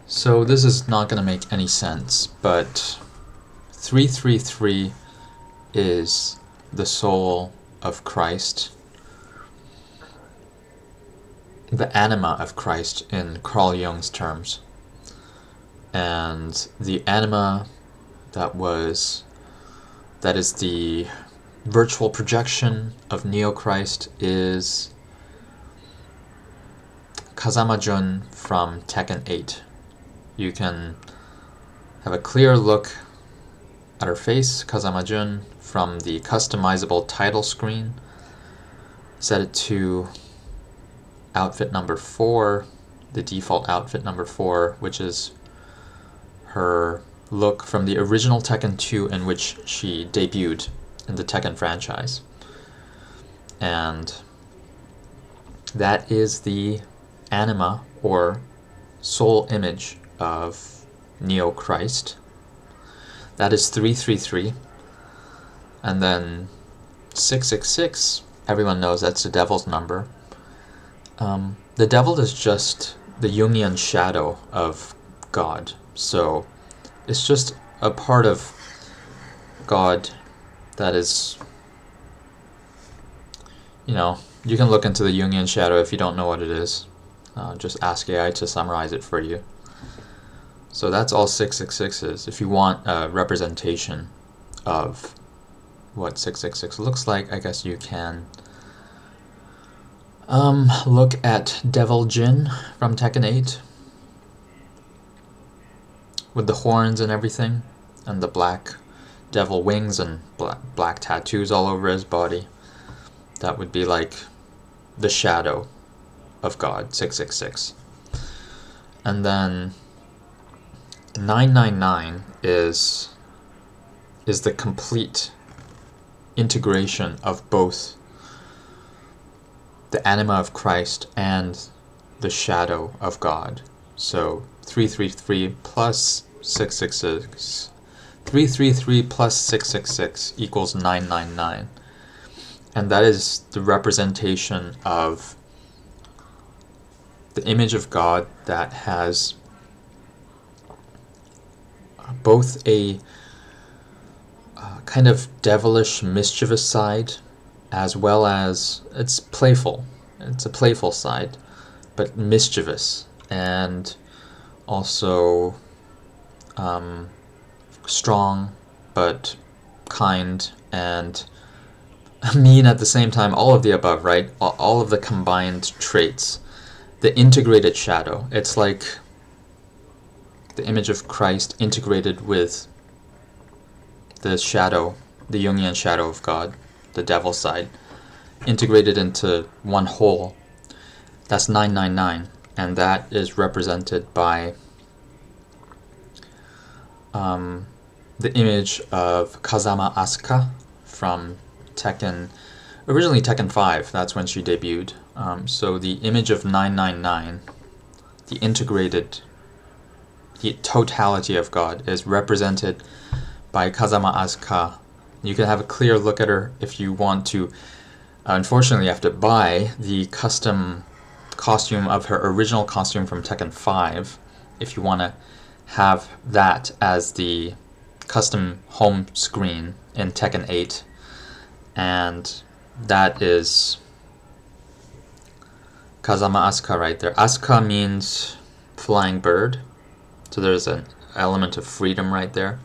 So this is not going to make any sense, but 333 is the soul of Christ, the anima of Christ in Carl Jung's terms. And the anima that is the virtual projection of Neo-Christ is Kazama Jun from Tekken 8. You can have a clear look at her face, Kazama Jun, from the customizable title screen. Set it to outfit number 4, the default outfit number 4, which is her look from the original Tekken 2 in which she debuted in the Tekken franchise. And that is the anima or soul image of Neo-Christ. That is 333. And then 666, everyone knows that's the devil's number. The devil is just the Jungian shadow of God. So it's just a part of God that is, you can look into the Jungian shadow if you don't know what it is. Just ask AI to summarize it for you. So that's all 666 is. If you want a representation of what 666 looks like, I guess you can look at Devil Jin from Tekken 8 with the horns and everything, and the black devil wings and black tattoos all over his body. That would be like the shadow of God, 666. And then 999 is the complete integration of both the anima of Christ and the shadow of God. So 333 plus 666. 333 plus 666 equals 999. And that is the representation of the image of God that has both a kind of devilish, mischievous side, as well as it's playful. It's a playful side, but mischievous, and also strong, but kind, and mean at the same time. All of the above, right? All of the combined traits. The integrated shadow. It's like the image of Christ integrated with the shadow, the Jungian shadow of God, the devil side, integrated into one whole. That's 999, and that is represented by the image of Kazama Asuka from Tekken, originally Tekken 5, that's when she debuted. So the image of 999, the integrated, the totality of God, is represented by Kazama Asuka. You can have a clear look at her if you want to. Unfortunately, you have to buy the custom costume of her original costume from Tekken 5 if you want to have that as the custom home screen in Tekken 8. And that is Kazama Asuka right there. Asuka means flying bird, so there's an element of freedom right there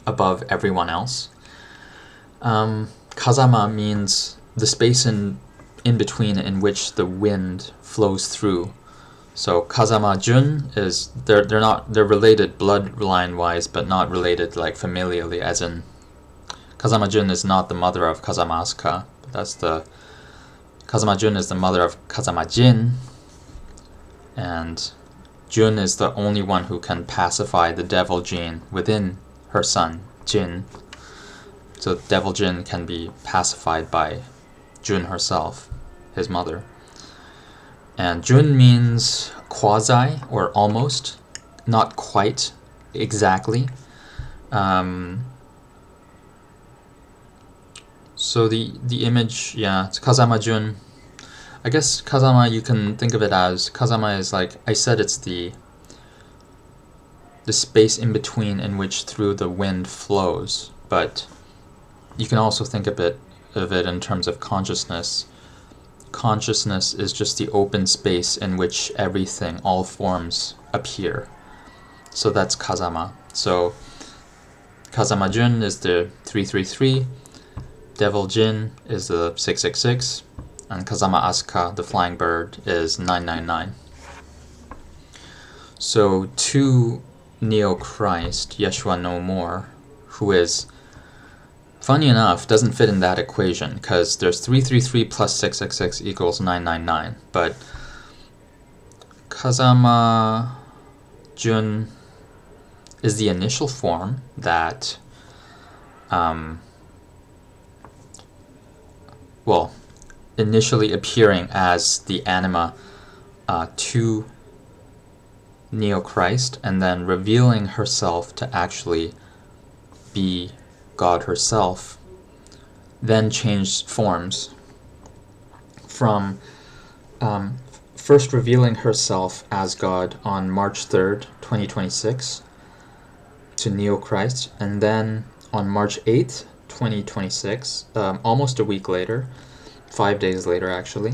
above everyone else. Kazama means the space in between in which the wind flows through. So Kazama Jun is they're related bloodline wise, but not related like familially, as in Kazama Jun is not the mother of Kazama Asuka. Kazama Jun is the mother of Kazama Jin, and Jun is the only one who can pacify the devil gene within her son, Jin. So devil Jin can be pacified by Jun herself, his mother. And Jun means quasi, or almost, not quite, exactly. So the image, yeah, it's Kazama Jun. I guess Kazama, you can think of it as, Kazama is like, I said it's the the space in between in which through the wind flows. But you can also think a bit of it in terms of consciousness. Consciousness is just the open space in which everything, all forms, appear. So that's Kazama. So Kazama Jun is the 333, Devil Jin is the 666, and Kazama Asuka, the flying bird, is 999. So to Neo Christ, Yeshua no more, who is, funny enough, doesn't fit in that equation, because there's 333 plus 666 equals 999, but Kazama Jun is the initial form that, initially appearing as the anima to Neo Christ, and then revealing herself to actually be God herself, then changed forms from first revealing herself as God on March 3rd, 2026 to Neo Christ, and then on March 8th, 2026, almost a week later, 5 days later actually,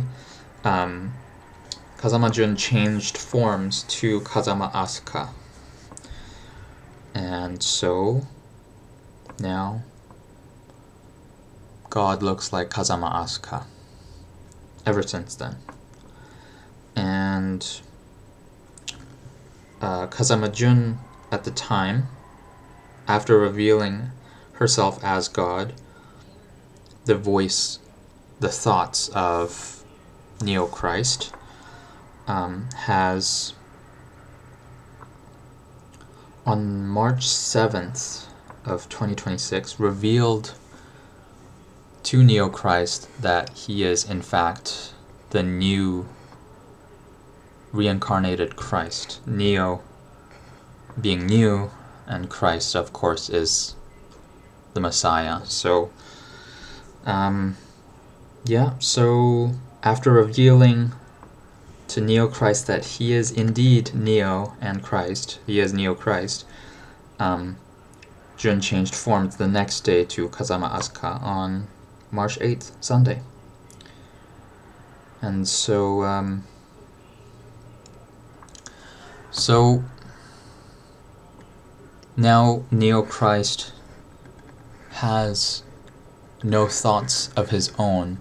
Kazama Jun changed forms to Kazama Asuka. And so now God looks like Kazama Asuka ever since then. And Kazama Jun at the time, after revealing herself as God, the voice, the thoughts of Neo Christ, has on March 7th of 2026 revealed to Neo Christ that he is in fact the new reincarnated Christ. Neo being new, and Christ, of course, is the Messiah. So, so after revealing to Neo Christ that he is indeed Neo and Christ, he is Neo Christ, Jun changed form the next day to Kazama Asuka on March 8th, Sunday. And so, now Neo Christ has no thoughts of his own,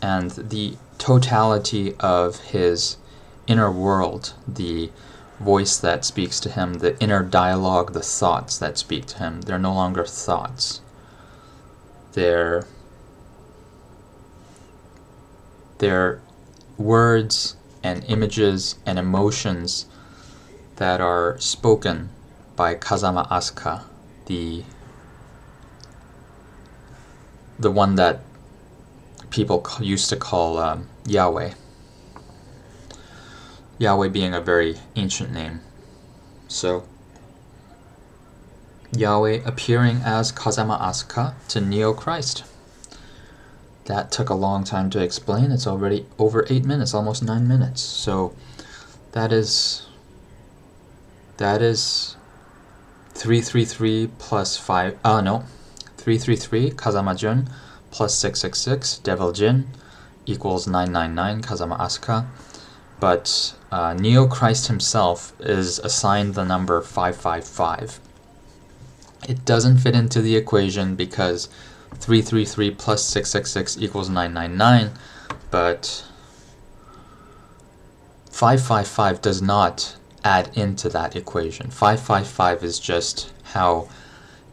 and the totality of his inner world, the voice that speaks to him, the inner dialogue, the thoughts that speak to him, they're no longer thoughts. They're words and images and emotions that are spoken by Kazama Asuka, the one that people used to call Yahweh. Yahweh being a very ancient name. So, Yahweh appearing as Kazama Asuka to Neo Christ. That took a long time to explain. It's already over 8 minutes, almost 9 minutes. So, that is 333 plus 5, 333 Kazama Jun plus 666 Devil Jin equals 999 Kazama Asuka. But Neo Christ himself is assigned the number 555. It doesn't fit into the equation because 333 plus 666 equals 999, but 555 does not add into that equation. 555 is just how,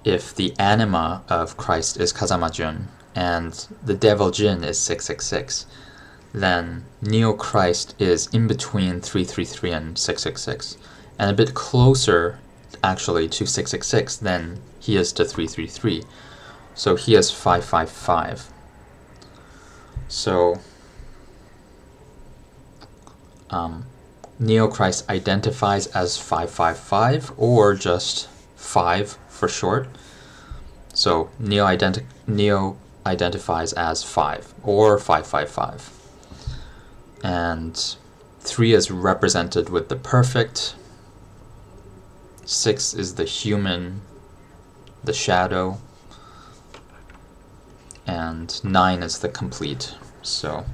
if the anima of Christ is Kazama Jun and the Devil Jin is 666, then Neo Christ is in between 333 and 666, and a bit closer actually to 666 than he is to 333. So he is 555. So Neo Christ identifies as 555, or just 5 for short. So Neo identifies as 5 or 555. And 3 is represented with the perfect 6 is the human, the shadow, and 9 is the complete. So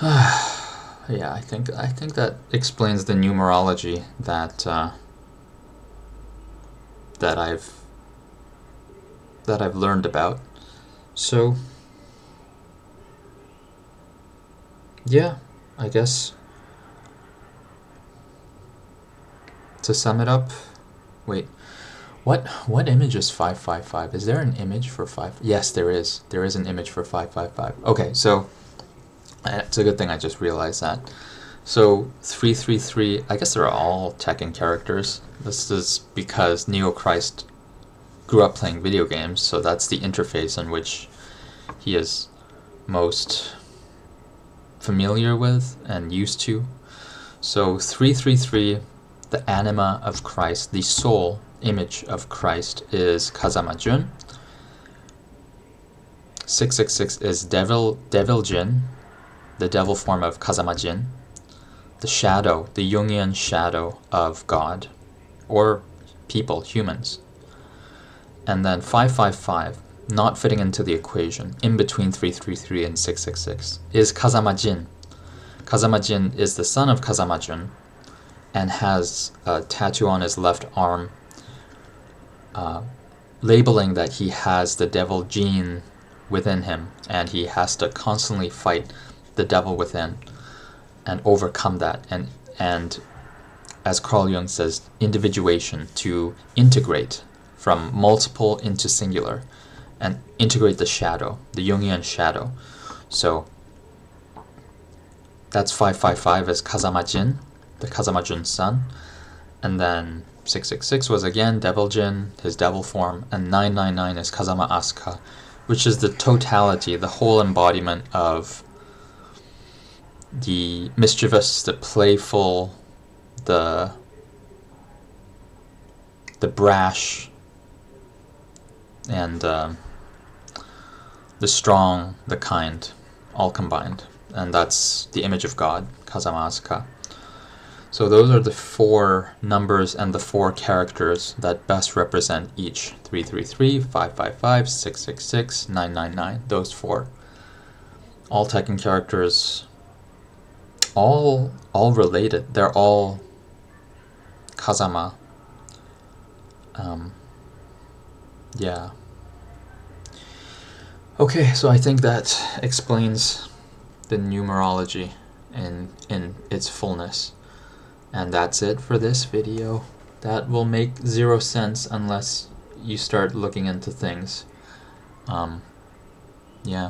yeah, I think that explains the numerology that that I've learned about. So yeah, I guess to sum it up, wait, what image is 555? Is there an image for 5? Yes, there is. There is an image for 555. Okay, so it's a good thing I just realized that. So 333, I guess they're all Tekken characters. This is because Neo Christ grew up playing video games, so that's the interface in which he is most familiar with and used to. So 333, the anima of Christ, the soul image of Christ, is Kazama Jun. 666 is Devil Jin, the devil form of Kazama Jin, the shadow, the Jungian shadow of God, or people, humans. And then 555, not fitting into the equation, in between 333 and 666, is Kazama Jin. Kazama Jin is the son of Kazama Jun and has a tattoo on his left arm labeling that he has the devil gene within him, and he has to constantly fight the devil within and overcome that, and as Carl Jung says, individuation, to integrate from multiple into singular and integrate the shadow, the Jungian shadow. So that's 555 as Kazama Jin, the Kazama Jun's son, and then 666 was again Devil Jin, his devil form, and 999 is Kazama Asuka, which is the totality, the whole embodiment of the mischievous, the playful, the brash, and the strong, the kind, all combined. And that's the image of God, Kazama Asuka. So those are the 4 numbers and the 4 characters that best represent each. 333, 555, 666, 999, those 4. All Tekken characters, all related. They're all Kazama. Yeah. Okay, so I think that explains the numerology in its fullness. And that's it for this video. That will make 0 sense unless you start looking into things. Yeah.